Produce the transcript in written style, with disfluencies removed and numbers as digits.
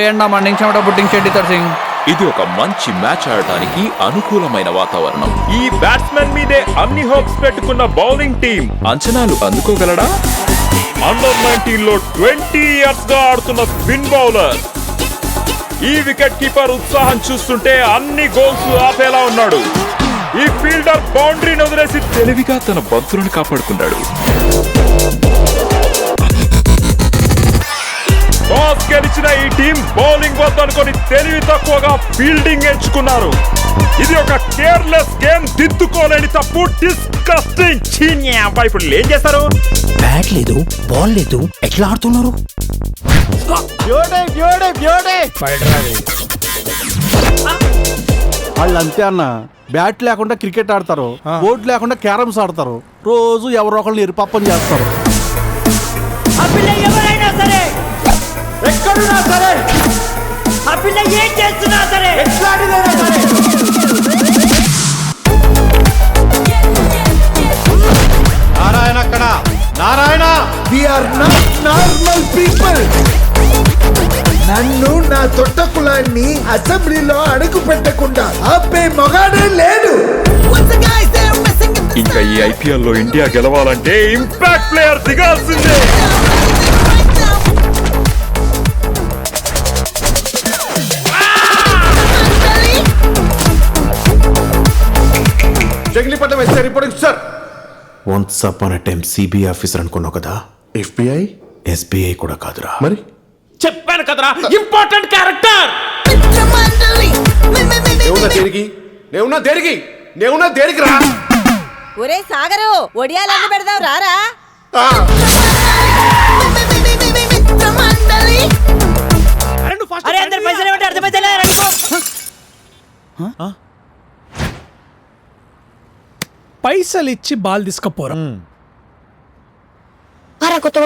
ఎండా మండింగ్ చెమట బుట్టింగ్ చెడ్డి సింగ్. ఇది ఒక మంచి మ్యాచ్ ఆడటానికి అనుకూలమైన వాతావరణం. ఈ బ్యాట్స్మెన్ మీదే అన్ని హోప్స్ పెట్టుకున్న బౌలింగ్ టీం అంచనాలు అందుకోగలడా? అండర్ 19 లో 20 ఇయర్స్ గా ఆడుతున్న స్పిన్ బౌలర్. ఈ వికెట్ కీపర్ ఉత్సాహం చూస్తుంటే అన్ని గోల్స్ ఆపేలా ఉన్నాడు. ఈ ఫీల్డర్ బౌండరీని వదిలేసి తెలివిగా తన బంతులను కాపాడుకున్నాడు. టాస్ గెలిచిన ఈ టీం బౌలింగ్ వద్దనుకొని తెలివి తక్కువగా ఫీల్డింగ్ ఎంచుకున్నారు. ఇది ఒక కేర్లెస్ గేమ్, దిద్దుకోలేని తప్పు. డిస్కస్టింగ్. ఇప్పుడు ఏం చేస్తారు? బ్యాట్ లేదు, బాల్ లేదు, ఎట్లా ఆడుతున్నారు? వాళ్ళు అంతే అన్న. బ్యాట్ లేకుండా క్రికెట్ ఆడతారు, బోర్డు లేకుండా క్యారమ్స్ ఆడతారు, రోజు ఎవరో ఒకళ్ళు ఎరుపప్పని చేస్తారు. ఎవరైనా సరే, ఎక్కడున్నా సరే, ఆ పిల్ల ఏం చేస్తున్నా సరే, ఎట్లాంటిదైనా సరే, నారాయణ అక్కడ Narayana. We are not normal people. నన్ను నా తొట్ట కులాన్ని అసెంబ్లీలో అడుగు పెట్టకుండా ఆపే మగాడే లేడు. ఇంకా ఈ ఐపీఎల్ లో ఇండియా గెలవాలంటే ఇంపాక్ట్ ప్లేయర్ దిగాల్సిందే. Jangilipatnam SI reporting sir. Once upon a time CBI officer అనుకున్నావు కదా, ఎఫ్బిఐ ఎస్బీఐ కూడా కాదురా. మరి చెప్పాను కదరా, ఇంపార్టెంట్ క్యారెక్టర్. నేవున్నా దేనికి రా. ఒరే సాగరు, ఒడియాలన్నీ పెడదాం రారా. అరే అందరు పైసలు ఏమంటే అర్థమైతే పైసలు ఇచ్చి బాల్ తీసుకపోరా. కొత్త